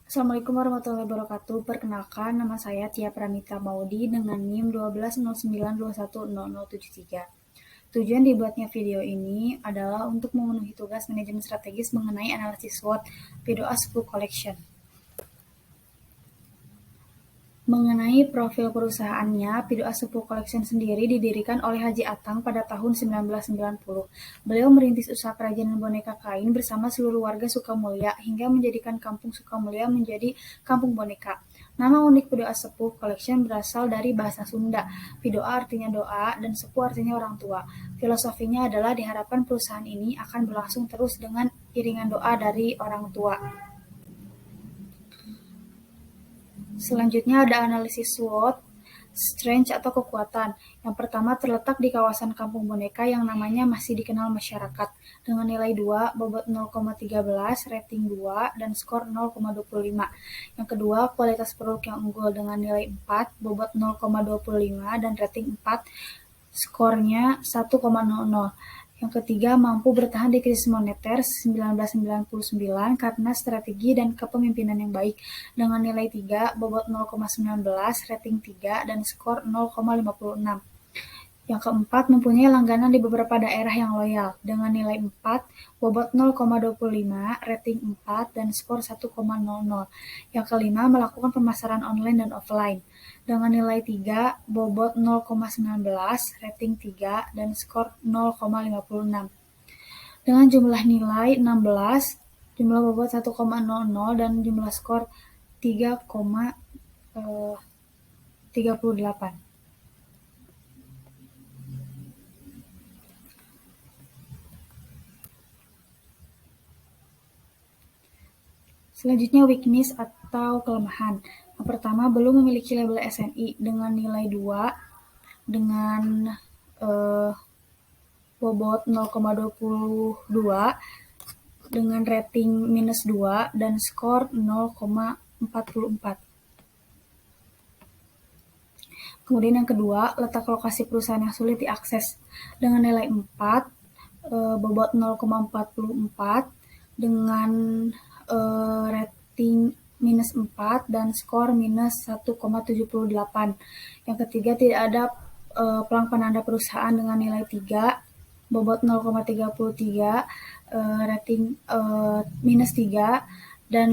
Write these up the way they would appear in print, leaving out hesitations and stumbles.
Assalamualaikum warahmatullahi wabarakatuh. Perkenalkan, nama saya Tia Pramita Maudi dengan NIM 1209210073. Tujuan dibuatnya video ini adalah untuk memenuhi tugas manajemen strategis mengenai analisis SWOT P2A 10 Collection. Mengenai profil perusahaannya, P2A 10 Collection sendiri didirikan oleh Haji Atang pada tahun 1990. Beliau merintis usaha kerajinan boneka kain bersama seluruh warga Sukamulya hingga menjadikan kampung Sukamulya menjadi kampung boneka. Nama unik P2A 10 Collection berasal dari bahasa Sunda. P2A artinya doa dan sepuh artinya orang tua. Filosofinya adalah diharapkan perusahaan ini akan berlangsung terus dengan iringan doa dari orang tua. Selanjutnya ada analisis SWOT, strength atau kekuatan. Yang pertama terletak di kawasan kampung boneka yang namanya masih dikenal masyarakat, dengan nilai 2, bobot 0,13, rating 2, dan skor 0,25. Yang kedua, kualitas produk yang unggul dengan nilai 4, bobot 0,25, dan rating 4, skornya 1,00. Yang ketiga, mampu bertahan di krisis moneter 1999 karena strategi dan kepemimpinan yang baik, dengan nilai 3, bobot 0,19, rating 3, dan skor 0,56. Yang keempat, mempunyai langganan di beberapa daerah yang loyal, dengan nilai 4, bobot 0,25, rating 4, dan skor 1,00. Yang kelima, melakukan pemasaran online dan offline, dengan nilai 3, bobot 0,19, rating 3, dan skor 0,56. Dengan jumlah nilai 16, jumlah bobot 1,00, dan jumlah skor 3,38. Selanjutnya, weakness atau kelemahan. Yang pertama, belum memiliki label SNI dengan nilai 2, dengan bobot 0,22, dengan rating minus 2, dan skor 0,44. Kemudian yang kedua, letak lokasi perusahaan yang sulit diakses, dengan nilai 4, bobot 0,44, dengan rating minus 4, dan skor minus 1,78. Yang ketiga, tidak ada pelang penanda perusahaan dengan nilai 3, bobot 0,33, rating minus 3, dan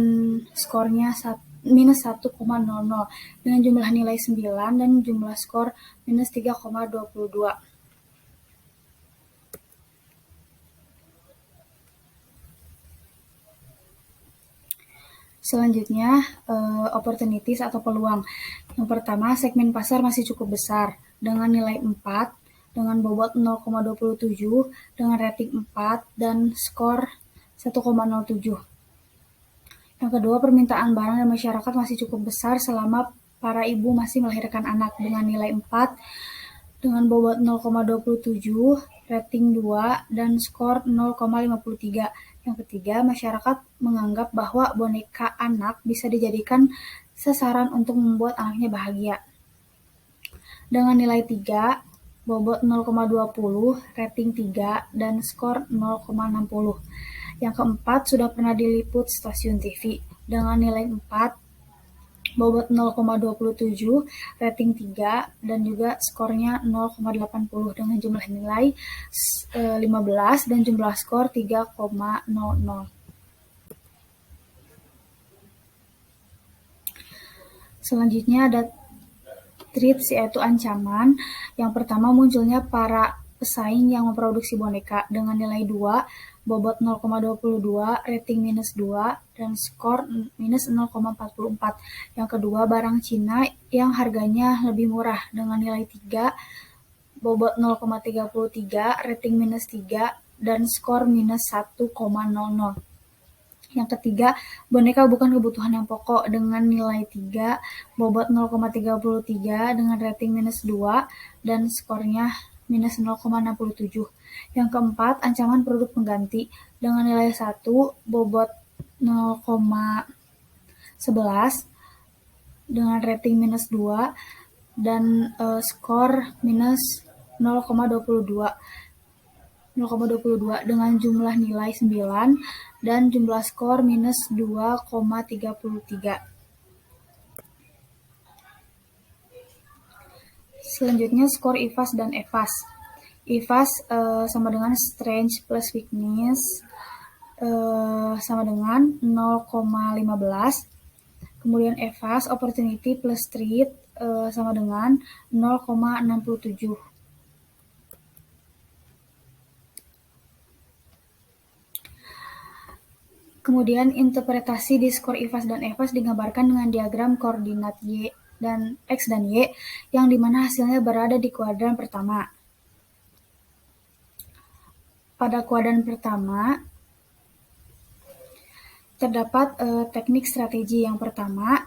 skornya minus 1,00, dengan jumlah nilai 9 dan jumlah skor minus 3,22. Selanjutnya, opportunities atau peluang. Yang pertama, segmen pasar masih cukup besar, dengan nilai 4, dengan bobot 0,27, dengan rating 4, dan skor 1,07. Yang kedua, permintaan barang dan masyarakat masih cukup besar selama para ibu masih melahirkan anak, dengan nilai 4, dengan bobot 0,27, rating 2, dan skor 0,53. Yang ketiga, masyarakat menganggap bahwa boneka anak bisa dijadikan sasaran untuk membuat anaknya bahagia, dengan nilai 3, bobot 0,20, rating 3, dan skor 0,60. Yang keempat, sudah pernah diliput stasiun TV, dengan nilai 4, bobot 0,27, rating 3, dan juga skornya 0,80, dengan jumlah nilai 15 dan jumlah skor 3,00. Selanjutnya ada threats, yaitu ancaman. Yang pertama, munculnya para pesaing yang memproduksi boneka, dengan nilai 2, bobot 0,22, rating minus 2, dan skor minus 0,44. Yang kedua, barang Cina yang harganya lebih murah, dengan nilai 3, bobot 0,33, rating minus 3, dan skor minus 1,00. Yang ketiga, boneka bukan kebutuhan yang pokok, dengan nilai 3, bobot 0,33, dengan rating minus 2, dan skornya minus 0,67. Yang keempat, ancaman produk pengganti, dengan nilai 1, bobot 0,11, dengan rating minus 2, dan skor minus 0,22. 0,22 dengan jumlah nilai 9 dan jumlah skor minus 2,33. Selanjutnya skor IFAS dan EFAS. IFAS sama dengan strength plus weakness sama dengan 0,15. Kemudian EFAS opportunity plus threat sama dengan 0,67. Kemudian interpretasi di skor IFAS dan EFAS digambarkan dengan diagram koordinat Y dan X dan Y yang dimana hasilnya berada di kuadran pertama. Pada kuadran pertama terdapat teknik strategi. Yang pertama,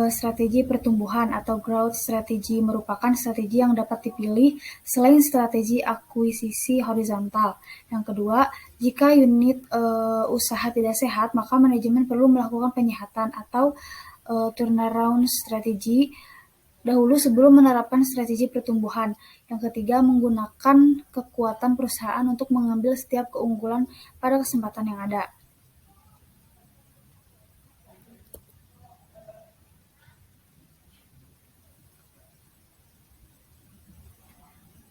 strategi pertumbuhan atau growth strategy merupakan strategi yang dapat dipilih selain strategi akuisisi horizontal. Yang kedua, jika unit usaha tidak sehat, maka manajemen perlu melakukan penyehatan atau turnaround strategi dahulu sebelum menerapkan strategi pertumbuhan. Yang ketiga, menggunakan kekuatan perusahaan untuk mengambil setiap keunggulan pada kesempatan yang ada.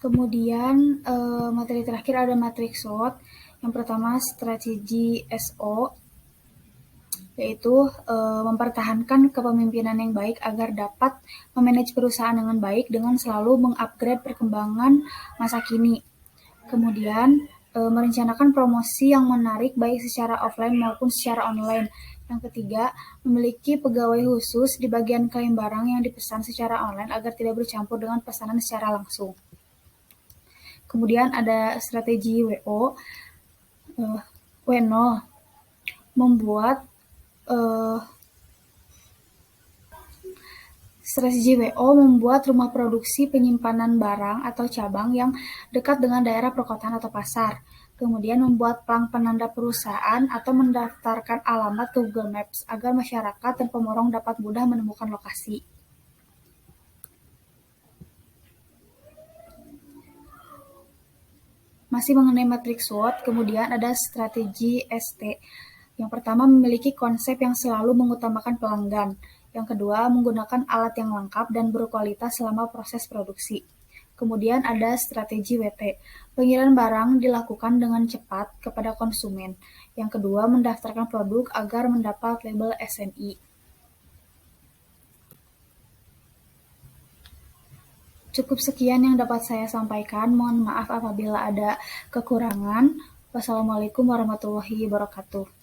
Kemudian materi terakhir ada matrix SWOT. Yang pertama strategi SO, yaitu mempertahankan kepemimpinan yang baik agar dapat memanage perusahaan dengan baik dengan selalu mengupgrade perkembangan masa kini. Kemudian merencanakan promosi yang menarik baik secara offline maupun secara online. Yang ketiga, memiliki pegawai khusus di bagian klaim barang yang dipesan secara online agar tidak bercampur dengan pesanan secara langsung. Kemudian ada strategi W0, membuat strategi WO membuat rumah produksi penyimpanan barang atau cabang yang dekat dengan daerah perkotaan atau pasar. Kemudian membuat plang penanda perusahaan atau mendaftarkan alamat ke Google Maps agar masyarakat dan pemborong dapat mudah menemukan lokasi. Masih mengenai matriks SWOT, kemudian ada strategi ST. Yang pertama, memiliki konsep yang selalu mengutamakan pelanggan. Yang kedua, menggunakan alat yang lengkap dan berkualitas selama proses produksi. Kemudian ada strategi WT. Pengiriman barang dilakukan dengan cepat kepada konsumen. Yang kedua, mendaftarkan produk agar mendapat label SNI. Cukup sekian yang dapat saya sampaikan. Mohon maaf apabila ada kekurangan. Wassalamualaikum warahmatullahi wabarakatuh.